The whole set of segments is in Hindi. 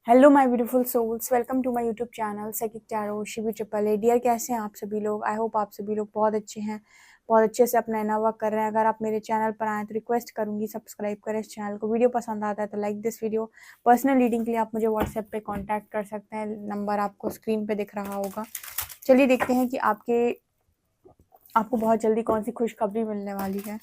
Hello my beautiful souls, welcome to my YouTube channel psychic tarot Shivi triple A. Dear, कैसे हैं आप सभी लोग? आई होप आप सभी लोग बहुत अच्छे हैं, बहुत अच्छे से अपना इनर वर्क कर रहे हैं। अगर आप मेरे चैनल पर आए तो रिक्वेस्ट करूंगी सब्सक्राइब करें इस चैनल को। वीडियो पसंद आता है तो like this video. Personal reading के लिए आप मुझे व्हाट्सएप पे कॉन्टैक्ट कर सकते हैं, नंबर आपको स्क्रीन पे दिख रहा होगा। चलिए देखते हैं कि आपको बहुत जल्दी कौन सी खुशखबरी मिलने वाली है।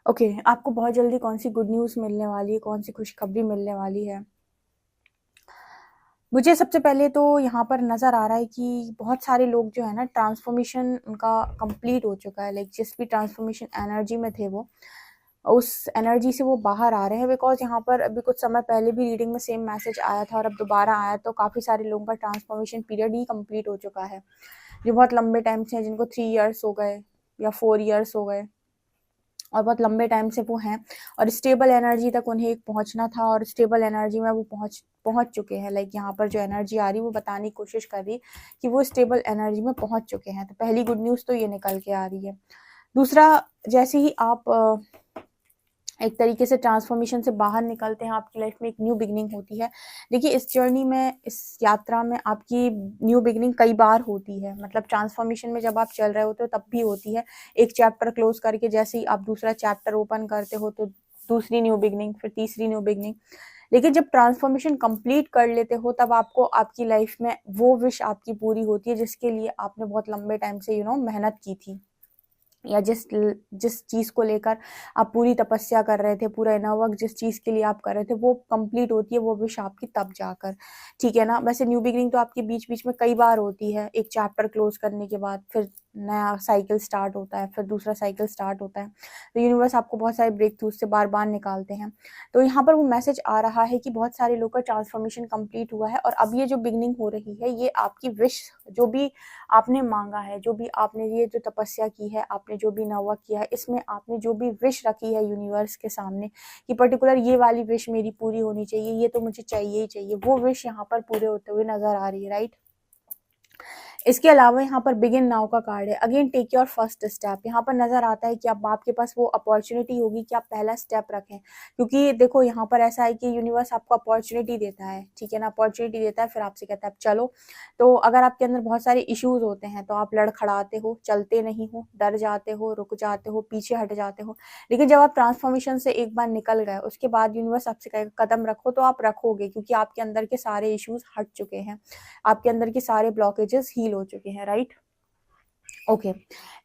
ओके, आपको बहुत जल्दी कौन सी गुड न्यूज़ मिलने वाली है, कौन सी खुशखबरी मिलने वाली है? मुझे सबसे पहले तो यहाँ पर नज़र आ रहा है कि बहुत सारे लोग जो है ना, ट्रांसफॉर्मेशन उनका कंप्लीट हो चुका है। लाइक जिस भी ट्रांसफॉर्मेशन एनर्जी में थे वो उस एनर्जी से वो बाहर आ रहे हैं। बिकॉज यहाँ पर अभी कुछ समय पहले भी रीडिंग में सेम मैसेज आया था और अब दोबारा आया, तो काफ़ी सारे लोगों का ट्रांसफॉर्मेशन पीरियड ही कंप्लीट हो चुका है, जो बहुत लंबे टाइम से हैं, जिनको 3 इयर्स हो गए या 4 इयर्स हो गए और बहुत लंबे टाइम से वो हैं और स्टेबल एनर्जी तक उन्हें एक पहुंचना था और स्टेबल एनर्जी में वो पहुंच चुके हैं। लाइक यहाँ पर जो एनर्जी आ रही है वो बताने की कोशिश कर रही है कि वो स्टेबल एनर्जी में पहुंच चुके हैं। तो पहली गुड न्यूज़ तो ये निकल के आ रही है। दूसरा, जैसे ही आप एक तरीके से ट्रांसफॉर्मेशन से बाहर निकलते हैं, आपकी लाइफ में एक न्यू बिगनिंग होती है। देखिए, इस जर्नी में, इस यात्रा में आपकी न्यू बिगनिंग कई बार होती है। मतलब ट्रांसफॉर्मेशन में जब आप चल रहे होते हो तब भी होती है। एक चैप्टर क्लोज करके जैसे ही आप दूसरा चैप्टर ओपन करते हो तो दूसरी न्यू बिगनिंग, फिर तीसरी न्यू बिगनिंग। लेकिन जब ट्रांसफॉर्मेशन कंप्लीट कर लेते हो तब आपको आपकी लाइफ में वो विश आपकी पूरी होती है जिसके लिए आपने बहुत लंबे टाइम से मेहनत की थी, या जिस चीज़ को लेकर आप पूरी तपस्या कर रहे थे, पूरा इनर वर्क जिस चीज़ के लिए आप कर रहे थे वो कंप्लीट होती है, वो विश आपकी तब जाकर। ठीक है ना? वैसे न्यू बिगिनिंग तो आपके बीच-बीच में कई बार होती है। एक चैप्टर क्लोज़ करने के बाद फिर नया साइकिल स्टार्ट होता है, फिर दूसरा साइकिल स्टार्ट होता है। तो यूनिवर्स आपको बहुत सारे ब्रेक थ्रूज़ से बार-बार निकालते हैं। तो यहाँ पर वो मैसेज आ रहा है कि बहुत सारे लोग का ट्रांसफॉर्मेशन कंप्लीट हुआ है और अब ये जो बिगिनिंग हो रही है, ये आपकी विश, जो भी आपने मांगा है, जो भी आपने ये जो तपस्या की है, आपने जो भी नवा किया है, इसमें आपने जो भी विश रखी है यूनिवर्स के सामने कि पर्टिकुलर ये वाली विश मेरी पूरी होनी चाहिए, ये तो मुझे चाहिए ही चाहिए, वो विश यहाँ पर पूरे होते हुए नजर आ रही है। राइट? इसके अलावा यहाँ पर बिगिन नाउ का कार्ड है। Again take your first step. यहाँ पर नजर आता है कि अब आपके पास वो अपॉर्चुनिटी होगी कि आप पहला स्टेप रखें, क्योंकि देखो यहाँ पर ऐसा है कि यूनिवर्स आपको अपॉर्चुनिटी देता है। ठीक है ना? अपॉर्चुनिटी देता है, फिर आपसे कहता है चलो। तो अगर आपके अंदर बहुत सारे इश्यूज होते हैं तो आप लड़खड़ाते हो, चलते नहीं हो, डर जाते हो, रुक जाते हो, पीछे हट जाते हो। लेकिन जब आप ट्रांसफॉर्मेशन से एक बार निकल गए, उसके बाद यूनिवर्स आपसे कहेगा कदम रखो, तो आप रखोगे, क्योंकि आपके अंदर के सारे इश्यूज हट चुके हैं, आपके अंदर के सारे ब्लॉकेजेस हील हो चुके हैं। राइट? ओके,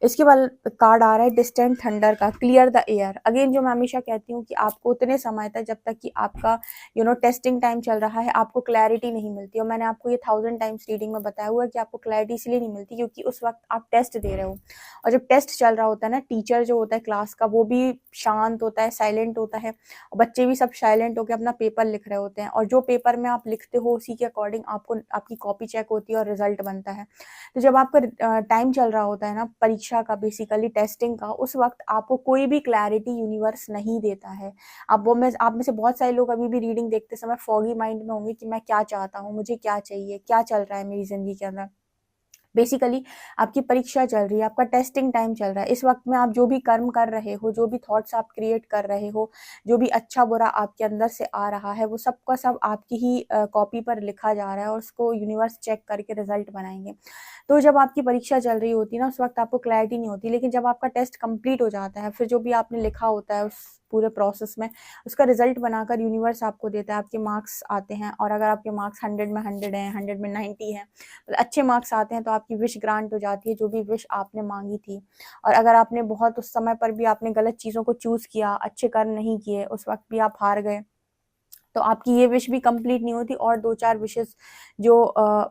इसके बाद कार्ड आ रहा है डिस्टेंट थंडर का, क्लियर द एयर। अगेन, जो मैं हमेशा कहती हूँ कि आपको उतने समय तक, जब तक कि आपका टेस्टिंग टाइम चल रहा है, आपको क्लैरिटी नहीं मिलती। और मैंने आपको ये 1000 टाइम्स रीडिंग में बताया हुआ है कि आपको क्लैरिटी इसलिए नहीं मिलती क्योंकि उस वक्त आप टेस्ट दे रहे हो। और जब टेस्ट चल रहा होता है ना, टीचर जो होता है क्लास का वो भी शांत होता है, साइलेंट होता है, और बच्चे भी सब साइलेंट होकर अपना पेपर लिख रहे होते हैं। और जो पेपर में आप लिखते हो उसी के अकॉर्डिंग आपको आपकी कॉपी चेक होती है और रिजल्ट बनता है। तो जब आपका टाइम चल रहा होता है ना परीक्षा का, बेसिकली टेस्टिंग का, उस वक्त आपको कोई भी क्लैरिटी यूनिवर्स नहीं देता है। आप में से बहुत सारे लोग अभी भी रीडिंग देखते समय फॉगी माइंड में होंगे कि मैं क्या चाहता हूँ, मुझे क्या चाहिए, क्या चल रहा है मेरी जिंदगी के अंदर। बेसिकली आपकी परीक्षा चल रही है, आपका टेस्टिंग टाइम चल रहा है। इस वक्त में आप जो भी कर्म कर रहे हो, जो भी थॉट्स आप क्रिएट कर रहे हो, जो भी अच्छा बुरा आपके अंदर से आ रहा है, वो सब का सब आपकी ही कॉपी पर लिखा जा रहा है और उसको यूनिवर्स चेक करके रिजल्ट बनाएंगे। तो जब आपकी परीक्षा चल रही होती है ना, उस वक्त आपको क्लैरिटी नहीं होती, लेकिन जब आपका टेस्ट कंप्लीट हो जाता है, फिर जो भी आपने लिखा होता है उस पूरे प्रोसेस में, उसका रिजल्ट बनाकर यूनिवर्स आपको देता है, आपके मार्क्स आते हैं। और अगर आपके मार्क्स 100 में 100 हैं, 100 में 90 हैं, मतलब अच्छे मार्क्स आते हैं, तो आपकी विश ग्रांट हो जाती है, जो भी विश आपने मांगी थी। और अगर आपने बहुत उस समय पर भी आपने गलत चीज़ों को चूज़ किया, अच्छे कर्म नहीं किए, उस वक्त भी आप हार गए, तो आपकी ये विश भी कंप्लीट नहीं होती और 2-4 विशेस जो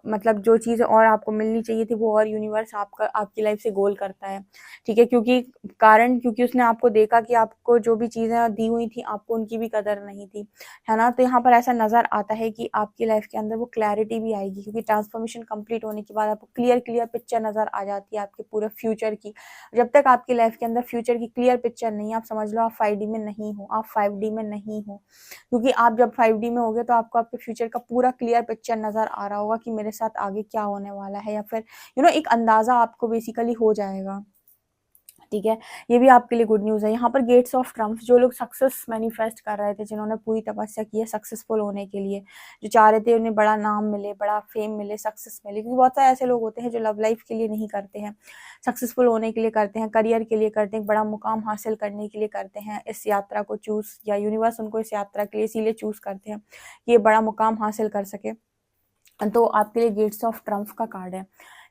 मतलब जो चीज़ें और आपको मिलनी चाहिए थी, वो और यूनिवर्स आपकी लाइफ से गोल करता है, ठीक है? क्योंकि उसने आपको देखा कि आपको जो भी चीज़ें दी हुई थी, आपको उनकी भी कदर नहीं थी, है ना? तो यहाँ पर ऐसा नज़र आता है कि आपकी लाइफ के अंदर वो क्लैरिटी भी आएगी, क्योंकि ट्रांसफॉर्मेशन कंप्लीट होने के बाद आपको क्लियर पिक्चर नज़र आ जाती है आपके पूरे फ्यूचर की। जब तक आपकी लाइफ के अंदर फ्यूचर की क्लियर पिक्चर नहीं है, आप समझ लो आप 5D में नहीं हो, आप 5D में नहीं हो। क्योंकि आप जब 5D में होगे तो आपको आपके फ्यूचर का पूरा क्लियर पिक्चर नज़र आ रहा होगा कि मेरे साथ आगे क्या होने वाला है, या फिर एक अंदाज़ा आपको बेसिकली हो जाएगा, ठीक है? ये भी आपके लिए गुड न्यूज़ है। यहाँ पर गेट्स ऑफ ट्रम्प्स, जो लोग सक्सेस मैनिफेस्ट कर रहे थे, जिन्होंने पूरी तपस्या की है सक्सेसफुल होने के लिए, जो चाह रहे थे उन्हें बड़ा नाम मिले, बड़ा फेम मिले, सक्सेस मिले, क्योंकि बहुत सारे ऐसे लोग होते हैं जो लव लाइफ के लिए नहीं करते हैं, सक्सेसफुल होने के लिए करते हैं, करियर के लिए करते हैं, बड़ा मुकाम हासिल करने के लिए करते हैं इस यात्रा को चूज़, या यूनिवर्स उनको इस यात्रा के लिए इसीलिए चूज़ करते हैं कि ये बड़ा मुकाम हासिल कर सके। तो आपके लिए गेट्स ऑफ ट्रम्प का कार्ड है,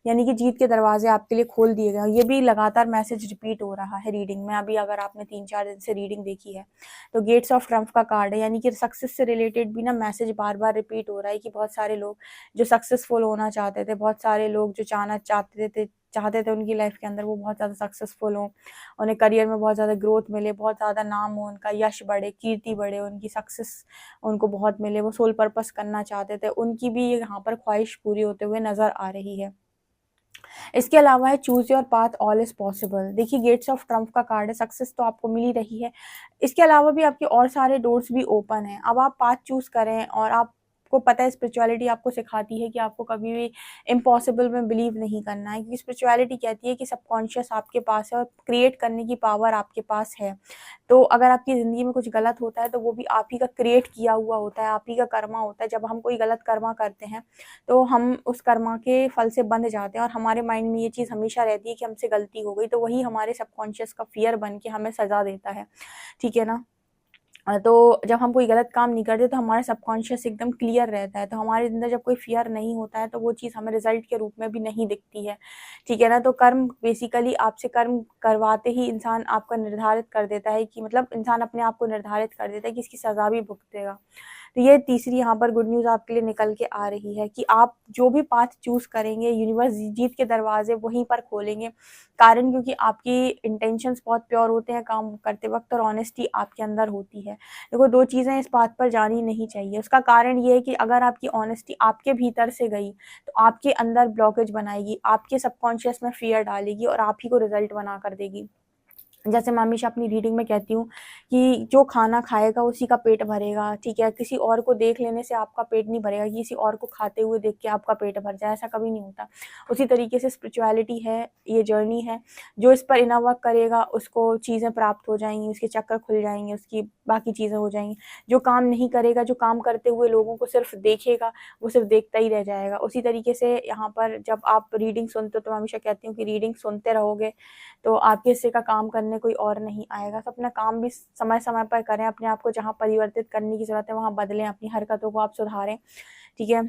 यानी कि जीत के दरवाजे आपके लिए खोल दिए गए। ये भी लगातार मैसेज रिपीट हो रहा है रीडिंग में। अभी अगर आपने 3-4 दिन से रीडिंग देखी है, तो गेट्स ऑफ ट्रम्प का कार्ड है, यानी कि सक्सेस से रिलेटेड भी ना मैसेज बार बार रिपीट हो रहा है कि बहुत सारे लोग जो सक्सेसफुल होना चाहते थे, बहुत सारे लोग जो चाहते थे उनकी लाइफ के अंदर वो बहुत ज़्यादा सक्सेसफुल हों, उन्हें करियर में बहुत ज़्यादा ग्रोथ मिले, बहुत ज़्यादा नाम हो, उनका यश बढ़े, कीर्ति बढ़े, उनकी सक्सेस उनको बहुत मिले, वो सोल पर्पस करना चाहते थे, उनकी भी यहाँ पर ख्वाहिश पूरी होते हुए नज़र आ रही है। इसके अलावा है choose your path, all is possible. देखिए गेट्स ऑफ ट्रम्प का कार्ड है, सक्सेस तो आपको मिल ही रही है, इसके अलावा भी आपके और सारे डोर्स भी ओपन हैं। अब आप पाथ चूज करें, और आपको पता है स्पिरिचुअलिटी आपको सिखाती है कि आपको कभी भी इम्पॉसिबल में बिलीव नहीं करना है, क्योंकि स्पिरिचुअलिटी कहती है कि सबकॉन्शियस आपके पास है और क्रिएट करने की पावर आपके पास है। तो अगर आपकी ज़िंदगी में कुछ गलत होता है, तो वो भी आप ही का क्रिएट किया हुआ होता है, आप ही का कर्मा होता है। जब हम कोई गलत कर्मा करते हैं, तो हम उस कर्मा के फल से बंध जाते हैं, और हमारे माइंड में ये चीज़ हमेशा रहती है कि हमसे गलती हो गई, तो वही हमारे सबकॉन्शियस का फियर बन के हमें सज़ा देता है, ठीक है ना? तो जब हम कोई गलत काम नहीं करते, तो हमारा सबकॉन्शियस एकदम क्लियर रहता है, तो हमारे अंदर जब कोई फियर नहीं होता है, तो वो चीज़ हमें रिजल्ट के रूप में भी नहीं दिखती है, ठीक है ना? तो कर्म बेसिकली आपसे कर्म करवाते ही इंसान आपका निर्धारित कर देता है कि मतलब इंसान अपने आप को निर्धारित कर देता है कि इसकी सज़ा भी भुगतेगा। तो ये तीसरी यहाँ पर गुड न्यूज़ आपके लिए निकल के आ रही है कि आप जो भी पाथ चूज़ करेंगे, यूनिवर्स जीत के दरवाजे वहीं पर खोलेंगे। कारण क्योंकि आपकी इंटेंशंस बहुत प्योर होते हैं काम करते वक़्त, और ऑनेस्टी आपके अंदर होती है। देखो 2 चीज़ें इस बात पर जानी नहीं चाहिए। उसका कारण ये है कि अगर आपकी ऑनेस्टी आपके भीतर से गई, तो आपके अंदर ब्लॉकेज बनाएगी, आपके सबकॉन्शियस में फ़ियर डालेगी और आप ही को रिज़ल्ट बना कर देगी। जैसे मैं हमेशा अपनी रीडिंग में कहती हूँ कि जो खाना खाएगा उसी का पेट भरेगा, ठीक है? किसी और को देख लेने से आपका पेट नहीं भरेगा, किसी और को खाते हुए देख के आपका पेट भर जाए, ऐसा कभी नहीं होता। उसी तरीके से स्पिरिचुअलिटी है, ये जर्नी है, जो इस पर इनर वर्क करेगा उसको चीज़ें प्राप्त हो जाएँगी, उसके चक्कर खुल जाएँगे, उसकी बाकी चीज़ें हो जाएँगी। जो काम नहीं करेगा, जो काम करते हुए लोगों को सिर्फ देखेगा, वो सिर्फ देखता ही रह जाएगा। उसी तरीके से यहाँ पर जब आप रीडिंग सुनते हो, तो मैं हमेशा कहती हूँ कि रीडिंग सुनते रहोगे, तो आपके हिस्से का काम करने कोई और नहीं आएगा। तो अपना काम भी समय-समय पर करें, अपने आप को जहाँ परिवर्तित करने की ज़रूरत है वहाँ बदलें, अपनी हरकतों को आप सुधारें, ठीक है?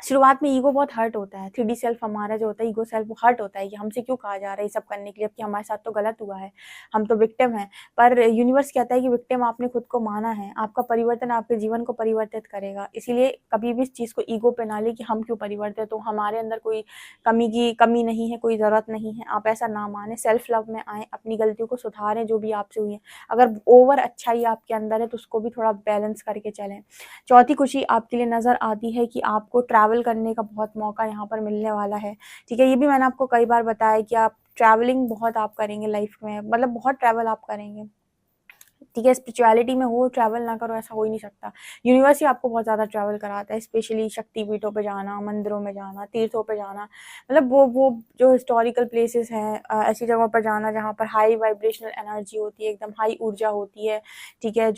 शुरुआत में ईगो बहुत हर्ट होता है, 3D सेल्फ हमारा जो होता है, ईगो सेल्फ, वो हर्ट होता है कि हमसे क्यों कहा जा रहा है ये सब करने के लिए, जबकि हमारे साथ तो गलत हुआ है, हम तो विक्टिम हैं। पर यूनिवर्स कहता है कि विक्टिम आपने खुद को माना है, आपका परिवर्तन आपके जीवन को परिवर्तित करेगा। इसीलिए कभी भी इस चीज़ को ईगो पे ना लें कि हम क्यों परिवर्तित हो, हमारे अंदर कोई कमी नहीं है, कोई ज़रूरत नहीं है, आप ऐसा ना मानें। सेल्फ लव में आएँ, अपनी गलतियों को सुधारें जो भी आपसे हुई है। अगर ओवर अच्छाई आपके अंदर है, तो उसको भी थोड़ा बैलेंस करके चलें। चौथी खुशी आपके लिए नज़र आती है कि आपको ट्रैवल करने का बहुत मौका यहाँ पर मिलने वाला है, ठीक है। ये भी मैंने आपको कई बार बताया कि आप ट्रैवलिंग बहुत आप करेंगे लाइफ में, मतलब बहुत ट्रैवल आप करेंगे, ठीक है। स्पिरिचुअलिटी में हो ट्रैवल ना करो ऐसा हो ही नहीं सकता। यूनिवर्स ही आपको बहुत ज़्यादा ट्रैवल कराता है, स्पेशली शक्तिपीठों पे जाना, मंदिरों में जाना, तीर्थों पे जाना, मतलब वो जो हिस्टोरिकल प्लेसेस हैं, ऐसी जगहों पर जाना जहाँ पर हाई वाइब्रेशनल एनर्जी होती है, एकदम हाई ऊर्जा होती है, ठीक है।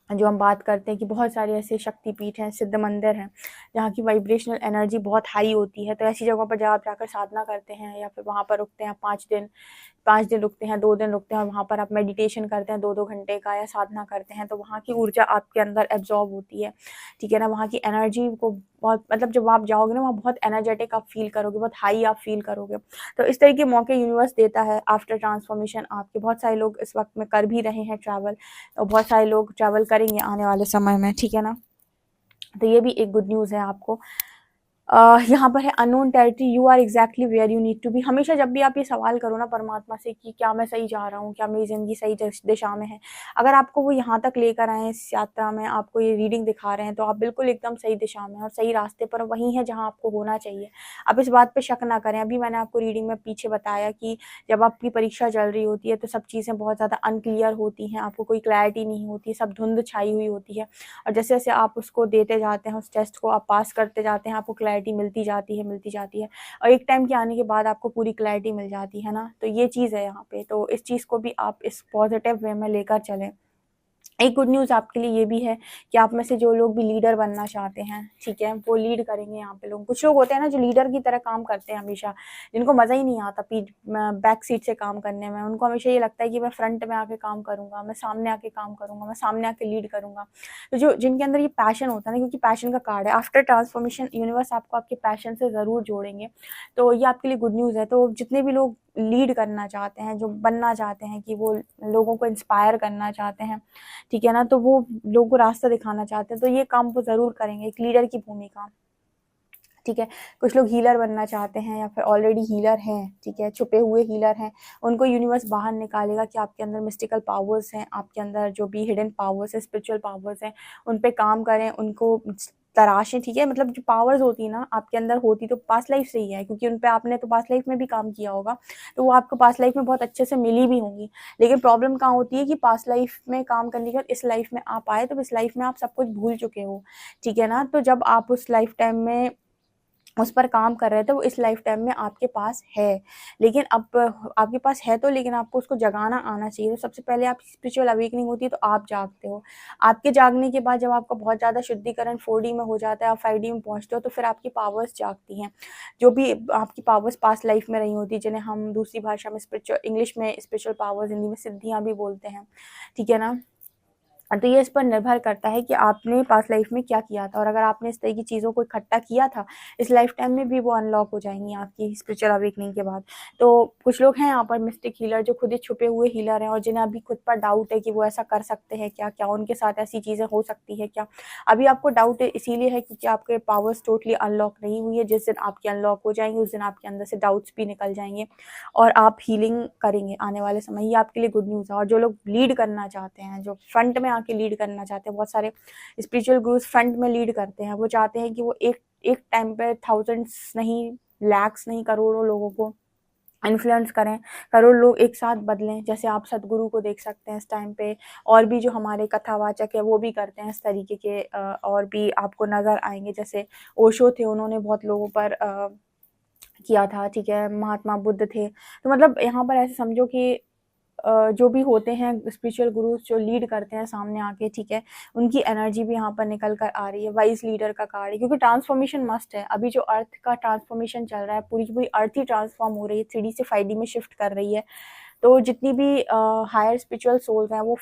जो हम बात करते हैं कि बहुत सारे ऐसे शक्तिपीठ हैं, सिद्ध मंदिर हैं, जहाँ की वाइब्रेशनल एनर्जी बहुत हाई होती है। तो ऐसी जगहों पर जब आप जाकर साधना करते हैं या फिर वहाँ पर रुकते हैं 5 दिन रुकते हैं, 2 दिन रुकते हैं और वहाँ पर आप मेडिटेशन करते हैं 2-2 घंटे का या साधना करते हैं, तो वहाँ की ऊर्जा आपके अंदर एब्जॉर्ब होती है, ठीक है ना। वहाँ की एनर्जी को बहुत, मतलब जब आप जाओगे ना वहाँ बहुत एनर्जेटिक आप फील करोगे, बहुत हाई आप फील करोगे। तो इस तरह के मौके यूनिवर्स देता है आफ्टर ट्रांसफॉर्मेशन आपके। बहुत सारे लोग इस वक्त में कर भी रहे हैं ट्रैवल, और बहुत सारे लोग ट्रैवल करेंगे आने वाले समय में, ठीक है ना। तो ये भी एक गुड न्यूज़ है आपको। यहाँ पर है unknown territory, you are exactly where you need to be. हमेशा जब भी आप ये सवाल करो ना परमात्मा से कि क्या मैं सही जा रहा हूँ, क्या मेरी ज़िंदगी सही दिशा में है, अगर आपको वो यहाँ तक लेकर आए इस यात्रा में, आपको ये रीडिंग दिखा रहे हैं, तो आप बिल्कुल एकदम सही दिशा में और सही रास्ते पर वहीं है जहाँ आपको होना चाहिए। आप इस बात पर शक ना करें। अभी मैंने आपको रीडिंग में पीछे बताया कि जब आपकी परीक्षा चल रही होती है तो सब चीज़ें बहुत ज़्यादा अनक्लियर होती हैं, आपको कोई क्लैरिटी नहीं होती, सब धुंध छाई हुई होती है, और जैसे जैसे आप उसको देते जाते हैं, उस टेस्ट को आप पास करते जाते हैं, आपको क्लैरिटी मिलती जाती है, और एक टाइम के आने के बाद आपको पूरी क्लैरिटी मिल जाती है ना। तो ये चीज़ है यहाँ पे, तो इस चीज़ को भी आप इस पॉजिटिव वे में लेकर चलें। एक गुड न्यूज़ आपके लिए ये भी है कि आप में से जो लोग भी लीडर बनना चाहते हैं, ठीक है, वो लीड करेंगे यहाँ पे लोग। कुछ लोग होते हैं ना जो लीडर की तरह काम करते हैं हमेशा, जिनको मज़ा ही नहीं आता बैक सीट से काम करने में। उनको हमेशा ये लगता है कि मैं फ्रंट में आके काम करूँगा, मैं सामने आके काम करूँगा, मैं सामने आके लीड करूँगा। तो जिनके अंदर ये पैशन होता है ना, क्योंकि पैशन का कार्ड है, आफ्टर ट्रांसफॉर्मेशन यूनिवर्स आपको आपके पैशन से ज़रूर जोड़ेंगे। तो ये आपके लिए गुड न्यूज़ है। तो जितने भी लोग लीड करना चाहते हैं, जो बनना चाहते हैं, कि वो लोगों को इंस्पायर करना चाहते हैं, ठीक है ना, तो वो लोगों को रास्ता दिखाना चाहते हैं, तो ये काम वो ज़रूर करेंगे, एक लीडर की भूमिका, ठीक है। कुछ लोग हीलर बनना चाहते हैं या फिर ऑलरेडी हीलर हैं, ठीक है, छुपे हुए हीलर हैं, उनको यूनिवर्स बाहर निकालेगा कि आपके अंदर मिस्टिकल पावर्स हैं, आपके अंदर जो भी हिडन पावर्स है, स्पिरिचुअल पावर्स हैं, उन पे काम करें, उनको तराशें, ठीक है। मतलब जो पावर्स होती है ना आपके अंदर, होती तो पास्ट लाइफ से ही है, क्योंकि उन पे आपने तो पास्ट लाइफ में भी काम किया होगा, तो वो आपको पास्ट लाइफ में बहुत अच्छे से मिली भी होंगी। लेकिन प्रॉब्लम कहाँ होती है कि पास्ट लाइफ में काम करने के बाद इस लाइफ में आप आए, तो इस लाइफ में आप सब कुछ भूल चुके हो, ठीक है ना। तो जब आप उस लाइफ टाइम में उस पर काम कर रहे थे, वो इस लाइफ टाइम में आपके पास है, लेकिन अब आपके पास है तो, लेकिन आपको उसको जगाना आना चाहिए। तो सबसे पहले आप स्पिरिचुअल अवेकनिंग होती है तो आप जागते हो। आपके जागने के बाद जब आपका बहुत ज़्यादा शुद्धिकरण 4D में हो जाता है, आप 5D में पहुँचते हो, तो फिर आपकी पावर्स जागती हैं, जो भी आपकी पावर्स पास्ट लाइफ में रही होती है, जिन्हें हम दूसरी भाषा में इंग्लिश में स्पिरिचुअल पावर्स, हिंदी में सिद्धियाँ भी बोलते हैं, ठीक है ना। तो ये इस पर निर्भर करता है कि आपने पास्ट लाइफ में क्या किया था, और अगर आपने इस तरह की चीज़ों को इकट्ठा किया था, इस लाइफ टाइम में भी वो अनलॉक हो जाएंगी आपकी स्पिरिचुअल अवेकनिंग के बाद। तो कुछ लोग हैं यहाँ पर मिस्टिक हीलर, जो खुद ही छुपे हुए हीलर हैं, और जिन्हें अभी खुद पर डाउट है कि वो ऐसा कर सकते हैं क्या, क्या उनके साथ ऐसी चीज़ें हो सकती है क्या। अभी आपको डाउट इसीलिए है क्योंकि आपके पावर्स टोटली अनलॉक नहीं हुई है। जिस दिन आपकी अनलॉक हो जाएंगे, उस दिन आपके अंदर से डाउट्स भी निकल जाएंगे, और आप हीलिंग करेंगे आने वाले समय। ये आपके लिए गुड न्यूज़ है। और जो लोग लीड करना चाहते हैं, जो फ्रंट में आके लीड करना चाहते हैं, बहुत सारे स्पिरिचुअल गुरुज फ्रंट में लीड करते हैं, वो चाहते हैं कि वो एक एक टाइम पे थाउजेंड्स नहीं, लैक्स नहीं, करोड़ों लोगों को इन्फ्लुएंस करें, करोड़ लोग एक साथ बदलें। जैसे आप सदगुरु को देख सकते हैं इस टाइम पे, और भी जो हमारे कथावाचक है वो भी करते हैं इस तरीके के, और भी आपको नज़र आएंगे। जैसे ओशो थे, उन्होंने बहुत लोगों पर किया था, ठीक है। महात्मा बुद्ध थे। तो मतलब यहाँ पर ऐसे समझो कि जो भी होते हैं स्पिरिचुअल गुरुज, जो लीड करते हैं सामने आके, ठीक है, उनकी एनर्जी भी यहाँ पर निकल कर आ रही है। वाइज लीडर का कार्ड है, क्योंकि ट्रांसफॉर्मेशन मस्ट है। अभी जो अर्थ का ट्रांसफॉर्मेशन चल रहा है, पूरी की पूरी अर्थ ही ट्रांसफॉर्म हो रही है, 3D से 5D में शिफ्ट कर रही है। तो जितनी भी हायर स्पिरिचुअल सोल्स हैं, वो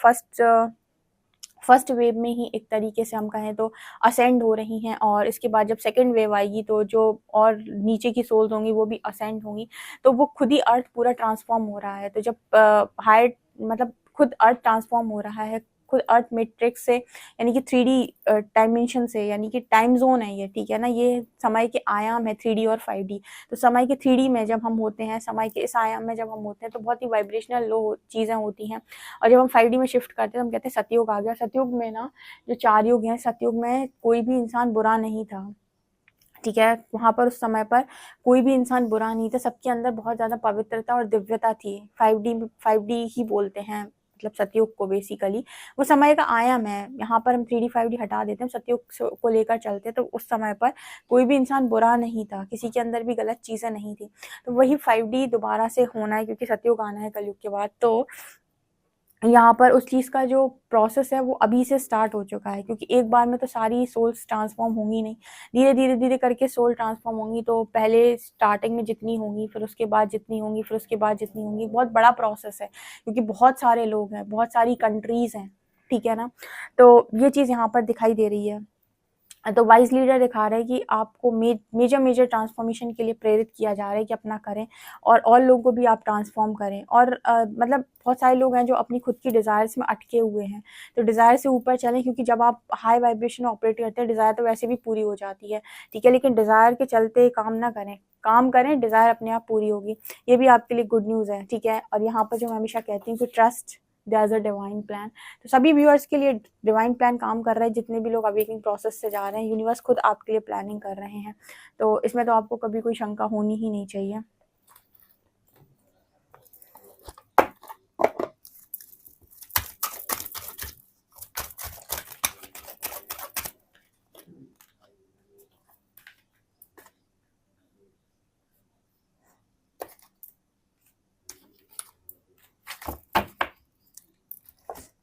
फर्स्ट वेव में ही एक तरीके से हम कहें तो असेंड हो रही हैं, और इसके बाद जब सेकंड वेव आएगी तो जो और नीचे की सोल्स होंगी वो भी असेंड होंगी। तो वो खुद ही अर्थ पूरा ट्रांसफॉर्म हो रहा है। तो जब हायर, मतलब खुद अर्थ ट्रांसफॉर्म हो रहा है, खुद अर्थ मैट्रिक्स से, यानी कि 3D डायमेंशन से, यानी कि टाइम जोन है ये, ठीक है ना, ये समय के आयाम है 3D और 5D। तो समय के 3D में जब हम होते हैं, समय के इस आयाम में जब हम होते हैं तो बहुत ही वाइब्रेशनल लो चीज़ें होती हैं, और जब हम 5D में शिफ्ट करते हैं तो हम कहते हैं सतयुग आ गया। सतयुग में ना जो 4 युग हैं, सतयुग में कोई भी इंसान बुरा नहीं था, ठीक है, वहाँ पर उस समय पर कोई भी इंसान बुरा नहीं था, सबके अंदर बहुत ज़्यादा पवित्रता और दिव्यता थी। 5D ही बोलते हैं मतलब सतयुग को बेसिकली, वो समय का आयाम है। यहाँ पर हम 3D 5D हटा देते हैं, सतयुग को लेकर चलते हैं, तो उस समय पर कोई भी इंसान बुरा नहीं था, किसी के अंदर भी गलत चीज़ें नहीं थी। तो वही 5D दोबारा से होना है, क्योंकि सतयुग आना है कलयुग के बाद। तो यहाँ पर उस चीज़ का जो प्रोसेस है वो अभी से स्टार्ट हो चुका है, क्योंकि एक बार में तो सारी सोल्स ट्रांसफॉर्म होंगी नहीं, धीरे धीरे धीरे करके सोल ट्रांसफॉर्म होंगी। तो पहले स्टार्टिंग में जितनी होंगी, फिर उसके बाद जितनी होंगी, फिर उसके बाद जितनी होंगी, बहुत बड़ा प्रोसेस है, क्योंकि बहुत सारे लोग हैं, बहुत सारी कंट्रीज़ हैं, ठीक है ना। तो ये चीज़ यहाँ पर दिखाई दे रही है। तो वाइज लीडर दिखा रहे हैं कि आपको मेजर ट्रांसफॉर्मेशन के लिए प्रेरित किया जा रहा है कि अपना करें, और लोगों को भी आप ट्रांसफॉर्म करें। और मतलब बहुत सारे लोग हैं जो अपनी खुद की डिज़ायर्स में अटके हुए हैं, तो डिज़ायर से ऊपर चलें, क्योंकि जब आप हाई वाइब्रेशन में ऑपरेट करते हैं, डिज़ायर तो वैसे भी पूरी हो जाती है, ठीक है, लेकिन डिज़ायर के चलते काम ना करें, काम करें, डिज़ायर अपने आप पूरी होगी। ये भी आपके लिए गुड न्यूज़ है, ठीक है। और यहाँ पर जो मैं हमेशा कहती हूँ कि trust there is a divine plan. तो सभी व्यूअर्स के लिए डिवाइन प्लान काम कर रहा है, जितने भी लोग अवेकिंग प्रोसेस से जा रहे हैं, यूनिवर्स खुद आपके लिए प्लानिंग कर रहे हैं, तो इसमें तो आपको कभी कोई शंका होनी ही नहीं चाहिए।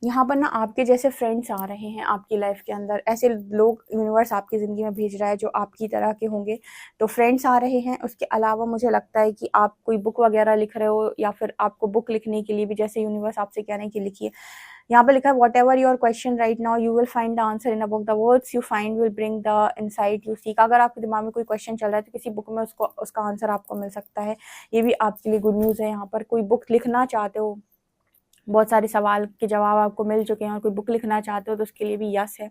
यहाँ पर ना आपके जैसे फ्रेंड्स आ रहे हैं आपकी लाइफ के अंदर, ऐसे लोग यूनिवर्स आपकी ज़िंदगी में भेज रहा है जो आपकी तरह के होंगे। तो फ्रेंड्स आ रहे हैं, उसके अलावा मुझे लगता है कि आप कोई बुक वगैरह लिख रहे हो, या फिर आपको बुक लिखने के लिए भी जैसे यूनिवर्स आपसे कह रहे हैं कि लिखिए। यहाँ पर लिखा है what ever your question right now you will find the answer in a book, the words you find will bring the insight you seek. अगर आपके दिमाग में कोई क्वेश्चन चल रहा है तो किसी बुक में उसका आंसर आपको मिल सकता है। ये भी आपके लिए गुड न्यूज़ है। यहाँ पर कोई बुक लिखना चाहते हो, बहुत सारे सवाल के जवाब आपको मिल चुके हैं, और कोई बुक लिखना चाहते हो तो उसके लिए भी यस है।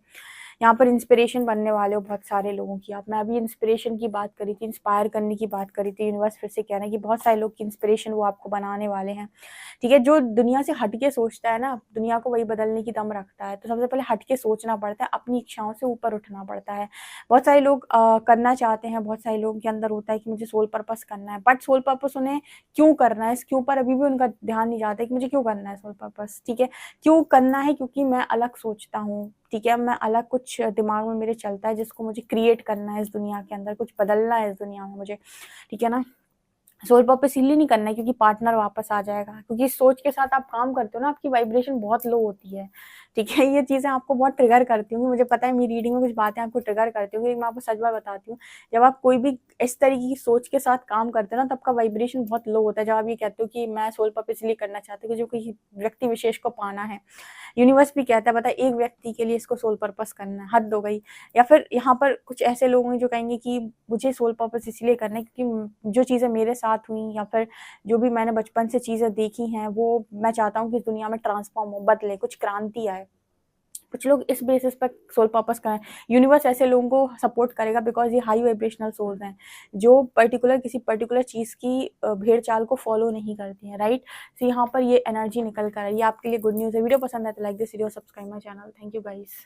यहाँ पर इंस्पिरेशन बनने वाले हो बहुत सारे लोगों की आप। मैं अभी इंस्पिरेशन की बात करी थी, इंस्पायर करने की बात करी थी, यूनिवर्स फिर से कह रहे हैं कि बहुत सारे लोग की इंस्पिरेशन वो आपको बनाने वाले हैं, ठीक है। जो दुनिया से हट के सोचता है ना, दुनिया को वही बदलने की दम रखता है। तो सबसे पहले हट के सोचना पड़ता है, अपनी इच्छाओं से ऊपर उठना पड़ता है। बहुत सारे लोग करना चाहते हैं, बहुत सारे लोगों के अंदर होता है कि मुझे सोल पर्पस करना है, बट सोल पर्पस उन्हें क्यों करना है, इसके ऊपर अभी भी उनका ध्यान नहीं जाता है कि मुझे क्यों करना है सोल पर्पस, ठीक है। क्यों करना है? क्योंकि मैं अलग सोचता हूँ, ठीक है, मैं अलग कुछ दिमाग में मेरे चलता है जिसको मुझे क्रिएट करना है इस दुनिया के अंदर, कुछ बदलना है इस दुनिया में मुझे, ठीक है ना। सोल पर्पस इसलिए नहीं करना है क्योंकि पार्टनर वापस आ जाएगा, क्योंकि इस सोच के साथ आप काम करते हो ना, आपकी वाइब्रेशन बहुत लो होती है, ठीक है। ये चीज़ें आपको बहुत ट्रिगर करती होंगी, मुझे पता है मेरी रीडिंग में कुछ बातें आपको ट्रिगर करती होंगी, मैं आपको सच बात बताती हूँ। जब आप कोई भी इस तरीके की सोच के साथ काम करते हो ना, तब का वाइब्रेशन बहुत लो होता है। जब आप ये कहते हो कि मैं सोल पर्पस इसलिए करना चाहती हूँ कि जो किसी व्यक्ति विशेष को पाना है, यूनिवर्स भी कहता है पता है एक व्यक्ति के लिए इसको सोल पर्पस करना है, हद हो गई। या फिर यहाँ पर कुछ ऐसे लोग हैं जो कहेंगे कि मुझे सोल पर्पस इसलिए करना है क्योंकि जो चीज़ें मेरे साथ हुई, या फिर जो भी मैंने बचपन से चीज़ें देखी हैं, वो मैं चाहता हूँ कि इस दुनिया में ट्रांसफॉर्म हो, बदले, कुछ क्रांति आए। कुछ लोग इस बेसिस पर सोल पर्पस करें, यूनिवर्स ऐसे लोगों को सपोर्ट करेगा बिकॉज ये हाई वाइब्रेशनल सोल्स हैं जो किसी पर्टिकुलर चीज़ की भेड़ चाल को फॉलो नहीं करती हैं, राइट। तो यहाँ पर ये एनर्जी निकल कर है, ये आपके लिए गुड न्यूज़ है। वीडियो पसंद है तो like this video, subscribe my channel. Thank you guys.